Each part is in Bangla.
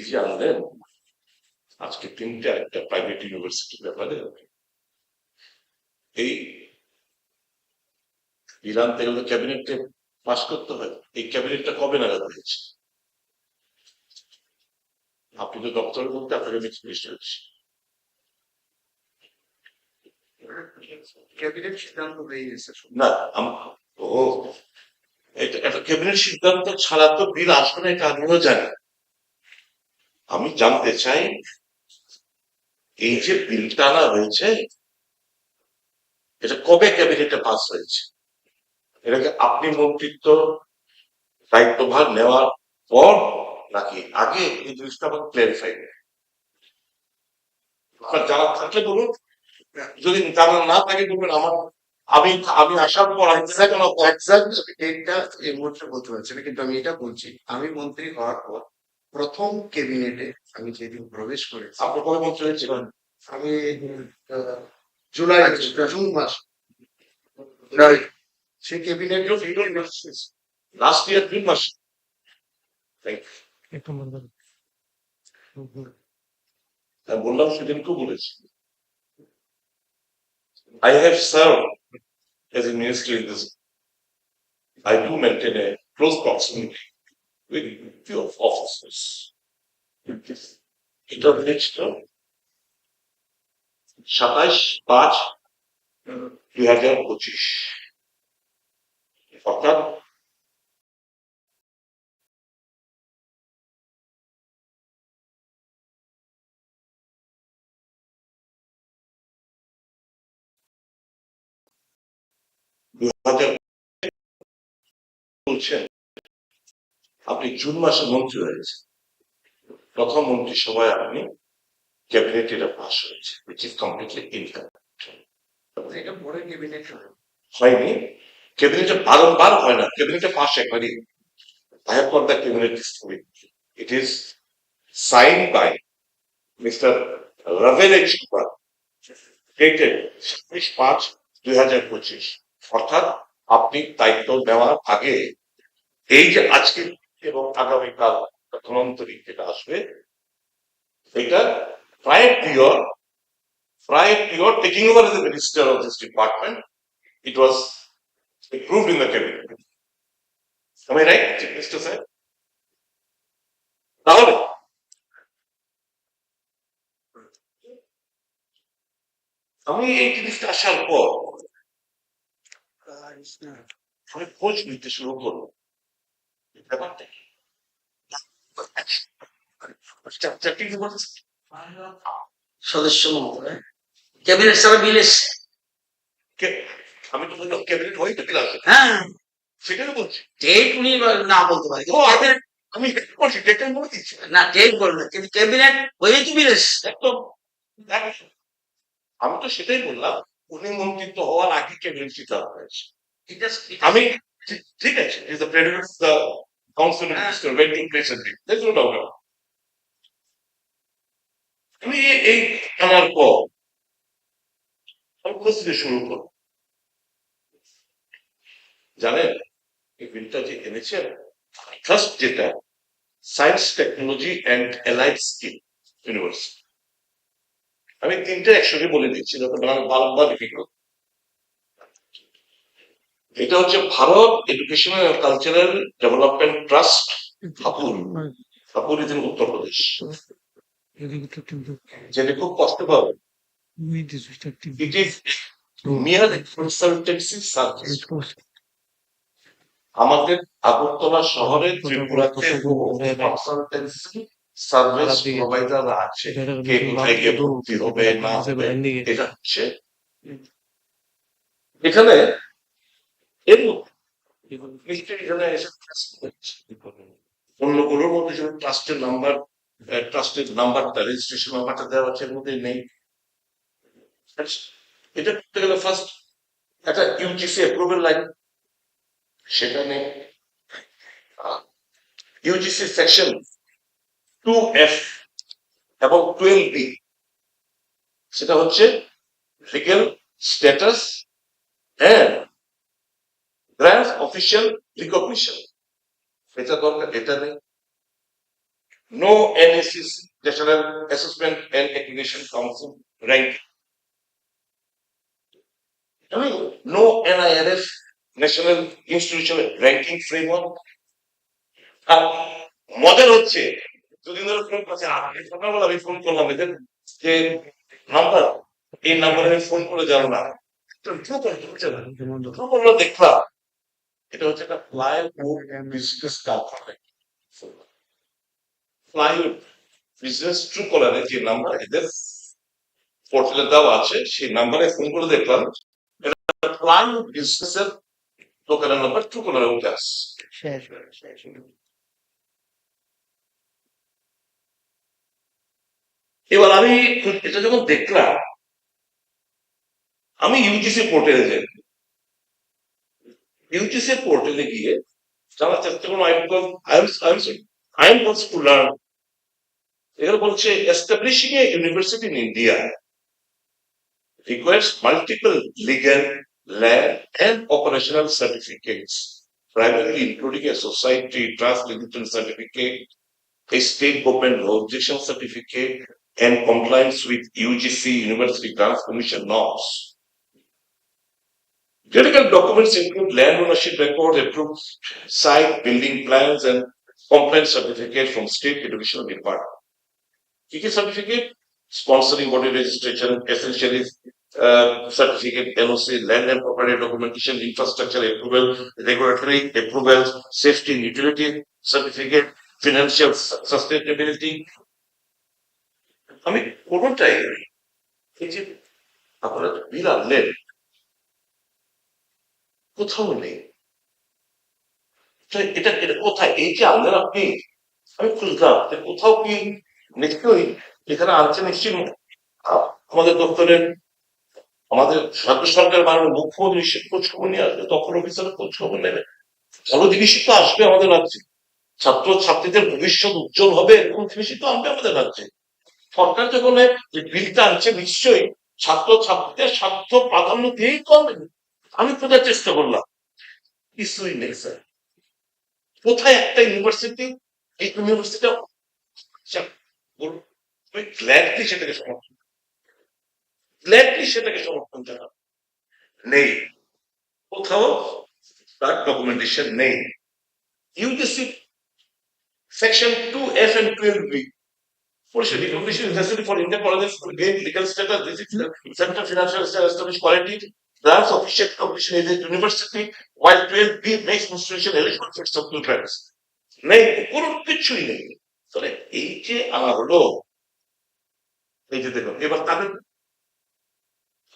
যে আনলেন আজকে তিনটা একটা প্রাইভেট ইউনিভার্সিটির ব্যাপারে এই ইরান থেকে ক্যাবিনেটে পাস করতে হয়। এই ক্যাবিনেটটা কবে নাগাদ হয়েছে? আপনি তো দপ্তরের মধ্যে আপনাকে আমি জিজ্ঞেস করছি। ক্যাবিনেট সিদ্ধান্ত হয়ে গেছে না ও এটা একটা ক্যাবিনেট সিদ্ধান্ত ছাড়া তো বিল আসবে না, এটা আমিও জানি। আমি জানতে চাই এই যে বিলটা আনা হয়েছে এটা কবে ক্যাবিনেটে পাস হয়েছে? এটাকে আপনি মন্ত্রিত্ব দায়িত্বভার নেওয়ার পর নাকি আগে? এই জিনিসটা আমাকে ক্লিয়ারিফাই করে আপনার জানা থাকলে বলুন, যদি জানা না থাকে বলবেন। আমার আমি আমি আসার পর এটা এই মুহূর্তে বলতে পারছি না, কিন্তু আমি এটা বলছি, আমি মন্ত্রী হওয়ার পর প্রথম ক্যাবিনেটে আমি যেদিন প্রবেশ করেছি, আপনি কবে মন্ত্রী হয়েছিলেন? আমি জুলাই জুন মাস সেই ক্যাবিনেট লাস্ট ইয়ার জুন মাসে। বললাম সেদিনকেও বলেছি, I have served as a minister in this. I do maintain a close proximity with few of officers. এটা হয়েছিল 27/5/2025, অর্থাৎ বলছেন আপনি জুন মাসে মন্ত্রী হয়েছে, প্রথম মন্ত্রিসভায় আপনি ক্যাবিনেট এটা পাস হয়েছে, which is completely incorrect. এটা পরে ক্যাবিনেট হয়নি, ক্যাবিনেটে বারংবার হয় না, ক্যাবিনেটে পাস একবারই। I have got the cabinet history. It is signed by Mr. Raverej Kumar, dated 27/5/2025, অর্থাৎ আপনি দায়িত্ব নেওয়ার আগে এই যে আজকে এবং আগামীকাল ধন্বন্তরী যেটা আসবে, এটা prior to your taking over as the minister of this department, it was approved in the cabinet. Am I right, Mr. Sir? তাহলে আমি এই জিনিসটা আসার পর আমি খোঁজ নিতে শুরু করবো ব্যাপারটা কি। সদস্য মহোদয়, ক্যাবিনেট ছাড়া বিল এসছে। আমি তো বললাম ক্যাবিনেট হয়তো বিল আসবে, হ্যাঁ সেটাই বলছি। ডেট উনি না বলতে পারে, আমি বলছি ডেটটা বলে দিচ্ছি না ডেট বলবেন, কিন্তু ক্যাবিনেট হয়েই তো বিল এসছে। একদম। আমি তো সেটাই বললাম, উনি মন্ত্রিত্ব হওয়ার আগে ক্যাবিনেট সিদ্ধান্ত হয়েছে। আমি ঠিক আছে, is the president the council minister when to president, that's no doubt. আমি এই আনার পর আমি খোঁজ দিতে শুরু করব। জানেন এই বিলটা যে এনেছেন, ফার্স্ট যেটা science technology and allied skill university, আমি তিনটা একসঙ্গে বলে দিচ্ছি যাতে বারবার ডিফিকাল্ট। এটা হচ্ছে Bharat educational and cultural development trust, Hapur is in Uttar Pradesh. যেটা খুব কষ্ট পাবে, ইট ইজ মিয়ার কনসালটেন্সি সার্ভিস। আমাদের আগরতলা শহরে ত্রিপুরাতে কনসালটেন্সি সার্ভিস প্রোভাইডার আছে, কে কোথায় গিয়ে ভর্তি হবে না হবে, এটা হচ্ছে এখানে এর এখানে এসে অন্যগুলোর মধ্যে যেমন ট্রাস্টের নাম্বারটা রেজিস্ট্রেশন নাম্বারটা দেওয়া আছে, এর মধ্যে নেই। এটা করতে গেলে ফার্স্ট একটা ইউজিসি অ্যাপ্রুভেল লাগে, সেটা নেই। ইউজিসি সেকশন 2F এবং 12B, সেটা হচ্ছে লিগ্যাল স্ট্যাটাস হ্যাঁ গ্র্যান্ড অফিসিয়াল রিকগনিশন, এটা দরকার, এটা নেই। no NACC, National Assessment and Accreditation Council ranking. No NIRF, National Institutional Ranking Framework. আর মজার হচ্ছে দুদিন ধরে ফোন করছে, আজকে সকালবেলা আমি ফোন করলাম এদের যে নাম্বার, এই নাম্বারে আমি ফোন করে জানো না, বললো দেখলাম এটা হচ্ছে একটা প্লাইউড বিজনেস কারখানা। প্লাইউড বিজনেস ট্রু কলারে যে নাম্বার এদের পোর্টালে দেওয়া আছে সেই নাম্বারে ফোন করে দেখলাম প্লাইউড বিজনেসের দোকানের নাম্বার ট্রু কলারে উঠে আসছে। এবার আমি এটা যখন দেখলাম, আমি ইউজিসি পোর্টালে যাই, ইউজিসি পোর্টালে গিয়ে জানার চেষ্টা করলাম I am wants to learn. এখানে বলছে establishing a university in India requires multiple legal, land and operational certificates, primarily including a society trust certificate, a state government objection certificate, and compliance with UGC University Grants Commission norms. Critical documents include land ownership record, approved site building plans, and compliance certificate from state educational department. Key certificate, sponsoring body registration, essentially certificate, NOC, land and property documentation, infrastructure approval, regulatory approvals, safety and utility certificate, financial sustainability. আমি কোনোটাই এই যে আপনারা বিল আনলেন কোথাও নেই। এটা এটা কোথায় এই যে আনলেন আপনি, আমি খুঁজলাম কোথাও কি নিশ্চয়ই এখানে আনছে নিশ্চয়ই আমাদের দপ্তরের আমাদের রাজ্য সরকার মাননীয় মুখ্যমন্ত্রী খোঁজ খবর নিয়ে আসবে, তখন অফিসার খোঁজ খবর নেবে, ভালো জিনিসই তো আসবে আমাদের রাজ্যে, ছাত্র ছাত্রীদের ভবিষ্যৎ উজ্জ্বল হবে এরকম জিনিসই তো আনবে আমাদের রাজ্যে। সরকার যখন এই বিলটা আনছে নিশ্চয়ই ছাত্র ছাত্রীদের স্বার্থ প্রাধান্য দিয়েই করবে। আমি খোঁজার চেষ্টা করলাম, কিছুই নেই স্যার। কোথায় একটা ইউনিভার্সিটি, এই ইউনিভার্সিটিটা গ্ল্যাডলি সেটাকে সমর্থন, গ্ল্যাডলি সেটাকে সমর্থন জানাবে, নেই কোথাও, তার ডকুমেন্টেশন নেই। UGC section 2F and 12B recognition is necessary for Indian colleges to gain legal status. This is the Center Financial Establish quality. Grants official recognition is a university, while 12B makes institution eligible for substitute grants. নেই, কোনো কিছুই নেই। তাহলে এই যে আমার হলো, এই যে দেখুন এবার তাদের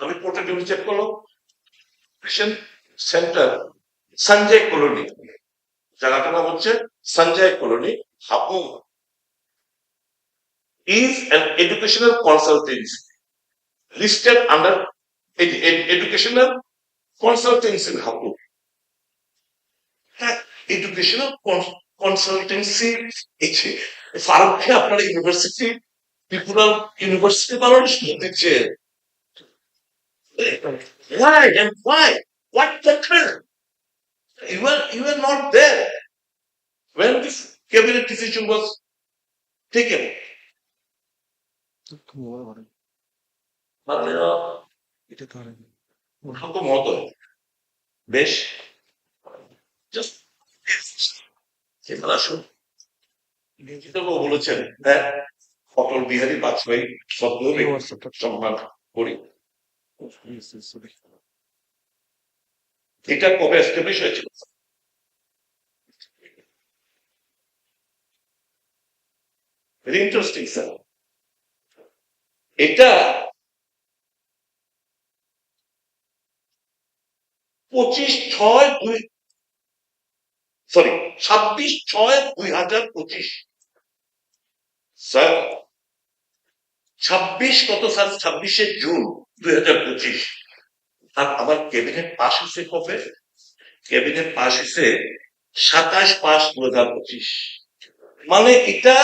আমি পোর্টাল চেক করলো, সেন্টার সঞ্জয় কলোনি, জায়গাটার নাম হচ্ছে Sanjay colony, Hapur, is an educational consultancy listed under educational consultancy in Hapu. Educational consultancy ফারুককে আপনার ইউনিভার্সিটি ত্রিপুরা ইউনিভার্সিটি বানানোর দিচ্ছে। Why and why? What the hell? You were not there when this cabinet decision was taken. মহোদয় বেশ বলেছেন, হ্যাঁ অটল বিহারী বাজপেয়ী সম্মান করি। এটা কবে এস্টাবলিশ হয়েছিল? Very interesting sir. এটা 26/6/2025 স্যার, 26শে জুন 2025। আর আমার ক্যাবিনেট পাস হয়েছে কবে? ক্যাবিনেট পাস হয়েছে 27/5/2025। মানে এটা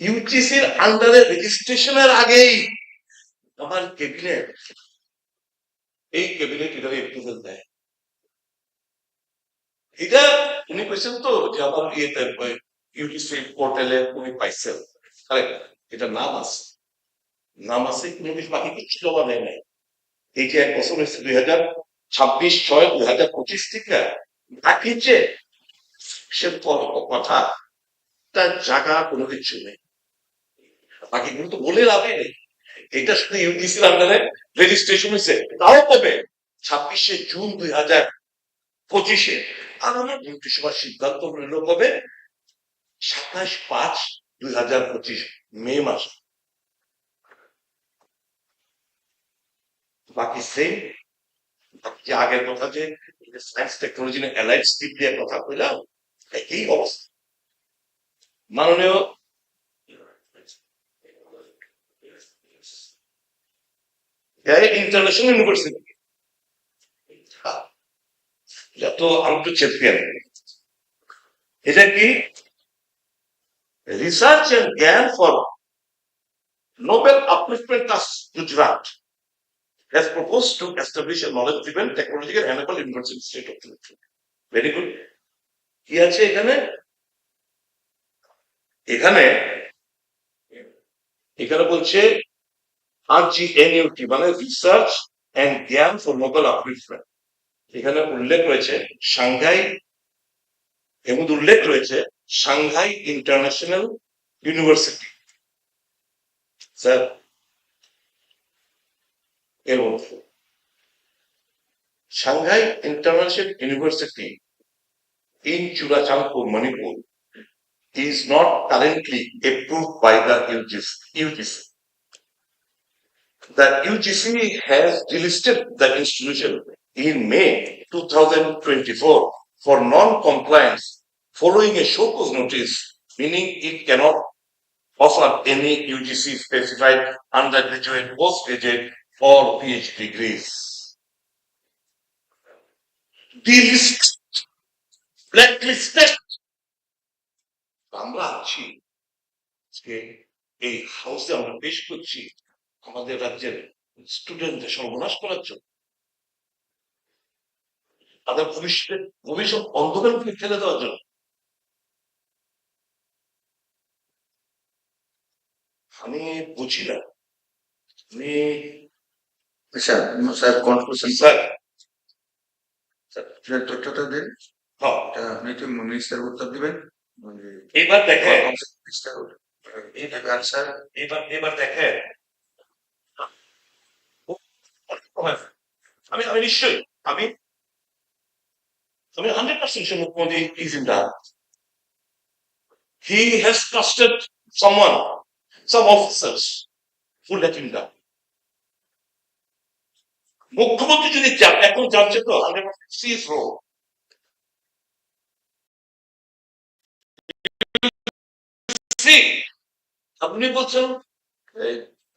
ইউজিসির আন্ডারে রেজিস্ট্রেশনের আগেই আমার ক্যাবিনেট, এই ক্যাবিনেট এটা এপ্রুভাল দেয়। এটা উনি বলছেন তো যে আমার ইয়েতে ইউনিসি পোর্টালে উনি পাইছেন, কারেক্ট? এটা নাম আছে, কোনো কিছু বাকি কিছু জমা দেয় নাই। এই যে 1 বছর হয়েছে 2026/6/2025 থেকে বাকি যে সে কথা, তার জায়গা কোনো কিছু নেই, বাকিগুলো তো বলে লাভে নেই। এটা শুধু ইউনিসির আন্ডারে রেজিস্ট্রেশন হয়েছে, তাও কবে? 26শে জুন 2025-এ। আর আমার মন্ত্রিসভার সিদ্ধান্ত হলো কবে? 27/5/2025 মে মাস। বাকি সেম, যে আগের কথা যে সায়েন্স টেকনোলজি অ্যালাইড স্কিল দিয়ে কথা কইলাম, একই অবস্থা। মাননীয় ইন্টারন্যাশনাল ইউনিভার্সিটি, যত আউট চ্যাম্পিয়ন, এটা কি রিসার্চ এন্ড জ্ঞান for Nobel upliftment trust Gujarat has proposed to establish a knowledge-driven, technological-enabled university state of Tripura. Very good. কি আছে এখানে? এখানে বলছে RGNUT, মানে রিসার্চ এন্ড জ্ঞান ফর নোবেল আপলিফমেন্ট। এখানে উল্লেখ রয়েছে সাংঘাই, এর মধ্যে উল্লেখ রয়েছে সাংঘাই ইন্টারন্যাশনাল ইউনিভার্সিটি। স্যার, এর মধ্যে Shanghai International University in Churachandpur, Manipur is not currently approved by the UGC. The UGC has delisted the institution in May 2024 for non-compliance following a show cause notice, meaning it cannot offer any UGC specified undergraduate, postgraduate or PhD degrees. Blacklisted. আমরা আছি যে এই হাউসে আমরা পেশ করছি আমাদের রাজ্যের স্টুডেন্টদের সর্বনাশ করার জন্য, তাদের ভবিষ্যৎ অন্ধকার মুখে ফেলে দেওয়ার জন্য। আমি বুঝি না। আমি আচ্ছা স্যার, কনক্লুশন স্যার, তথ্যটা দিন, হ্যাঁ, আপনি তো মিনিস্টার উত্তর দিবেন। এবার দেখেন, স্যার এবার দেখেন, আমি নিশ্চয়ই আমি 100% sure মুখ্যমন্ত্রী is in that. He has trusted someone, some officers who let him down. মুখ্যমন্ত্রী যদি এখন জানছে তো 100% she is wrong. See, আপনি বলছেন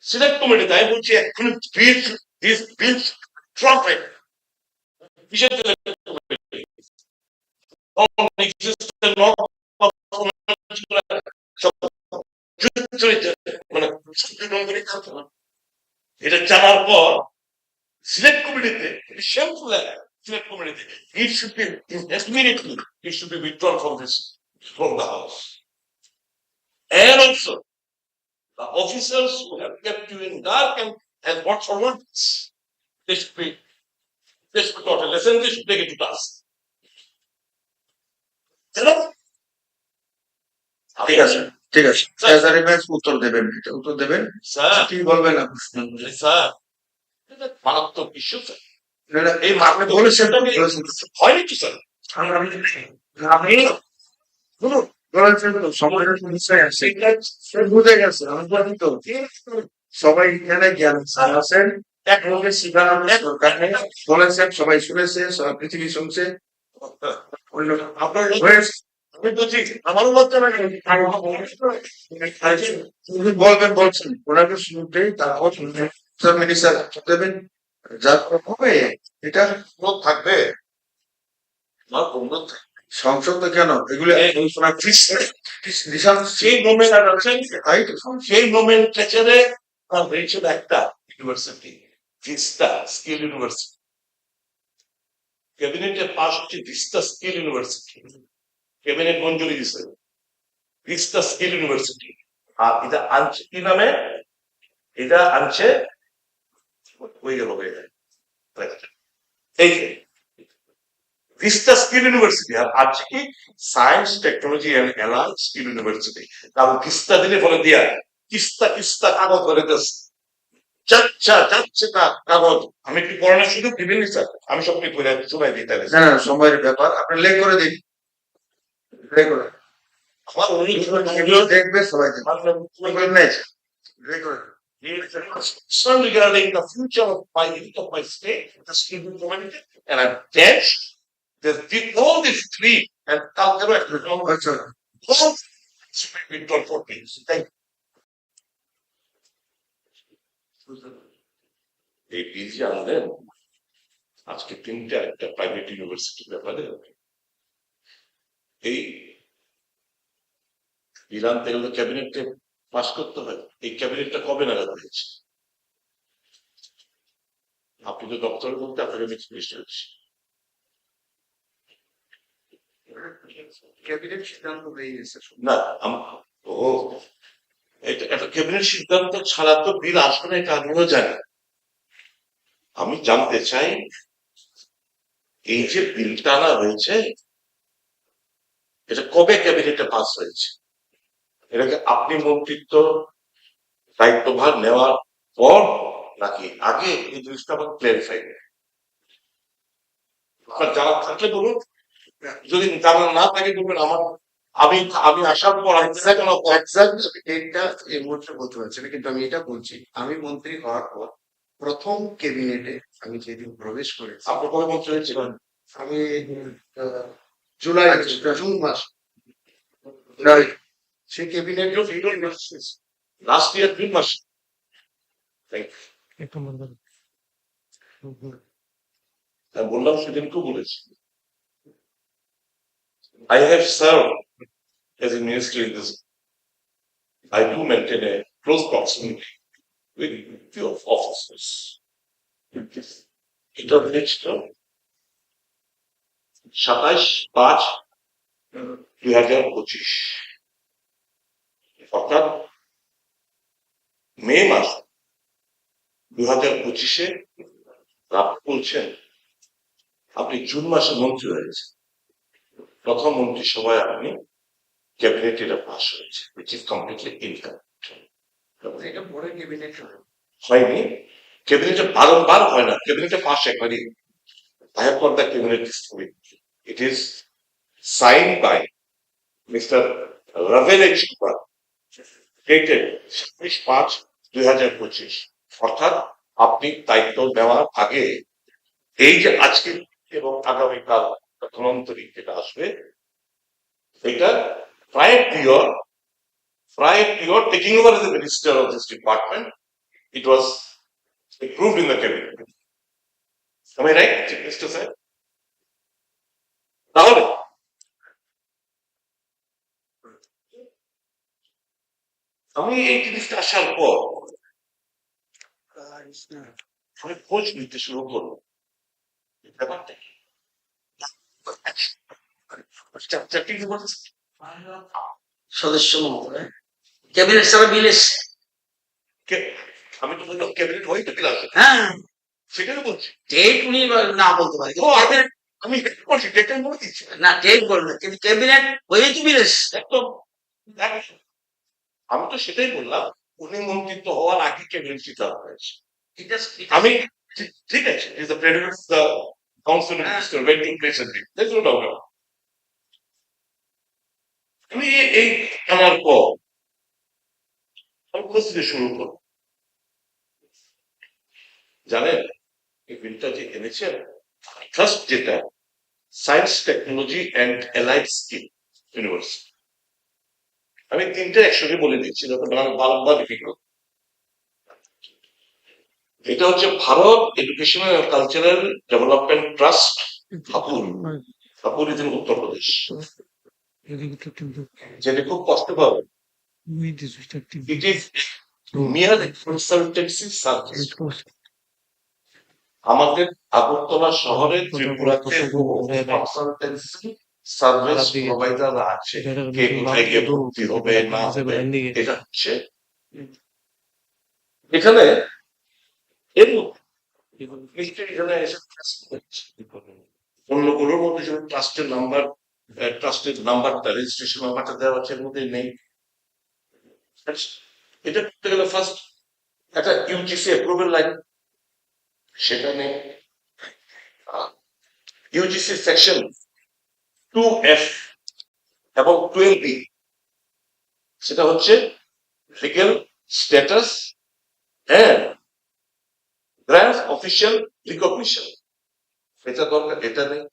সিলেক্ট কমিটি, তাই বলছি এখন বিল ট্রাম্প কিসের মানে এটা জানার পর সিলেক্ট কমিটিতে shameful সিলেক্ট কমিটিতে it should be immediately it should be withdrawn from the house. And also the officers who have kept you in dark and have not followed this, they should be taught a lesson, they should take it to task. ঠিক আছে, ঠিক আছে স্যার, উত্তর দেবেন, উত্তর দেবেন স্যার। কি বলবেন আপনি? স্যার, এটা মারাত্মক ইস্যু স্যার। এই আপনি বলেছেন হয়নি তো স্যার। আপনি বলেছেন তো সময়টা নিশ্চয় আছে, বুঝে গেছে। আমি জানি তো সবাই এখানে জ্ঞান আছেন, একভাবে শিখানোর দরকার নেই। বলেছেন, সবাই শুনেছে, সবাই পৃথিবী শুনছে। আপনার আমি বলছি আমারও লজ্জা লাগে। বলবেন, বলছেন ওনাকে শুনতেই তারপর মিনিস্টার দেবেন, যার হবে এটা থাকবে সংসদ কেন এগুলো সেই নোমেনক্লেচারে হয়েছিল একটা ইউনিভার্সিটি, ভিস্তা স্কিল ইউনিভার্সিটি। ক্যাবিনেটে পাস হচ্ছে ভিস্তা স্কিল ইউনিভার্সিটি, ক্যাবিনেট মঞ্জুরি দিছে। Vista skill university. আর এটা আনছে কি নামে? এটা আনছে হয়ে গেল এই ভিস্তা স্কিল ইউনিভার্সিটি, আর আছে কি science technology and allied skill university. কারণ ভিস্তা দিলে বলে দিয়া কিস্তা কিস্তা কাগজ করে যাচ্ছে না কাগজ। আমি কি পড়ানোর সুযোগ দিবেন স্যার? আমি সব কি করে শোনাই দিই তাহলে না না, সময়ের ব্যাপার, আপনি লেখ করে দিন, লেখ করে আমার দেখবে সবাই দেখবে। নেই লেখ করে দিন। concern regarding the future of my state, the student community, and I'm dead. All these three and cultural আচ্ছা, all Victor for peace. Thank you. এই পিজি আমাদের আজকে তিনটা একটা প্রাইভেট ইউনিভার্সিটির ব্যাপারে এই ইরান থেকে ক্যাবিনেটে পাস করতে হয়। এই ক্যাবিনেটটা কবে নাগাদ হয়েছে? আপনি তো দপ্তরে বলতে আপনাকে জিজ্ঞেস করছি। ক্যাবিনেট সিদ্ধান্ত হয়ে গেছে। না ও একটা ক্যাবিনেট সিদ্ধান্ত ছাড়া তো বিল আসবে না, এটা আমিও জানি। আমি জানতে চাই এই যে বিলটা আনা হয়েছে এটা কবে ক্যাবিনেটে পাস হয়েছে? এটাকে আপনি মন্ত্রিত্ব দায়িত্বভার নেওয়ার পর নাকি আগে? এই জিনিসটা আমাকে ক্লিয়ারিফাই করে আপনার জানা থাকলে বলুন, যদি জানা না থাকে বলবেন। আমি আমি আসার পর এটা এই মুহূর্তে বলতে পারছি না, কিন্তু আমি এটা বলছি, আমি মন্ত্রী হওয়ার পর প্রথম ক্যাবিনেটে আমি যেদিন প্রবেশ করেছি, আপনার কবে মন্ত্রী হয়েছিলেন? আমি জুলাই জুন মাস সেই ক্যাবিনেট লাস্ট ইয়ার জুন মাসে। আমি বললাম সেদিনকেও বলেছি I have served as a minister in this. I do maintain a close proximity with few of officers. এটা হয়েছিল 27/5/2025, অর্থাৎ মে মাস 2025-এ আপনি বলছেন আপনি জুন মাসে মন্ত্রী হয়েছে। প্রথম মন্ত্রিসভায় আপনি ক্যাবিনেট এটা পাস হয়েছে, which is completely incorrect. এটা পরে ক্যাবিনেট হয়নি, ক্যাবিনেটে বারংবার হয় না, ক্যাবিনেটে পাস একবারই। I have got the cabinet history. It is signed by Mr. Ravenej Kumar, dated 27/5/2025, অর্থাৎ আপনি দায়িত্ব নেওয়ার আগে এই যে আজকে এবং আগামীকাল ধন্বন্তরী যেটা আসবে, এটা prior to your taking over as the minister of this department, it was approved in the cabinet. Am I right, Mr. Sir? তাহলে আমি এই জিনিসটা আসার পর আমি খোঁজ নিতে শুরু করবো ব্যাপারটা কি। সদস্য মহোদয়, ক্যাবিনেট ছাড়া বিল এসছে। আমি তো বললাম ক্যাবিনেট হয়তো ক্লাস, হ্যাঁ, সেটাই বলছি। ডেট উনি না বলতে পারে, আমি বলছি ডেটটা বলে দিচ্ছি না ডেট বলবে, কিন্তু ক্যাবিনেট হয়েই তো বিল এসছে। একদম। আমি তো সেটাই বললাম, উনি মন্ত্রিত্ব হওয়ার আগে ক্যাবিনেট সিদ্ধান্ত হয়েছে। আমি ঠিক আছে, is the predict the council minister waiting president, that's no doubt. আমি এই আনার পর আমি খোঁজ দিতে শুরু করব। জানেন এই বিলটা যে এনেছেন, ফার্স্ট যেটা science technology and allied skill university, আমি তিনটা একসঙ্গে বলে দিচ্ছি যাতে বারবার ডিফিকাল্ট। এটা হচ্ছে Bharat educational and cultural development trust, Hapur is in Uttar Pradesh. যেটা খুব কষ্ট পাবে, ইট ইজ মিয়ার কনসালটেন্সি সার্ভিস। আমাদের আগরতলা শহরে ত্রিপুরাতে কনসালটেন্সি সার্ভিস প্রোভাইডার আছে, কে কোথায় গিয়ে ভর্তি হবে না হবে, এটা হচ্ছে এখানে এর নিশ্চয়ই এখানে এসে অন্য কোনোর মধ্যে যেমন ট্রাস্টের নাম্বারটা রেজিস্ট্রেশন নাম্বারটা দেওয়া আছে এর মধ্যে নেই। এটা করতে গেলে ফার্স্ট একটা ইউজিসি অ্যাপ্রুভেল লাগে, সেটা নেই। ইউজিসি সেকশন 2F এবং 12B, সেটা হচ্ছে লিগ্যাল স্ট্যাটাস হ্যাঁ গ্র্যান্ড অফিসিয়াল রিকগনিশন, এটা দরকার, এটা নেই।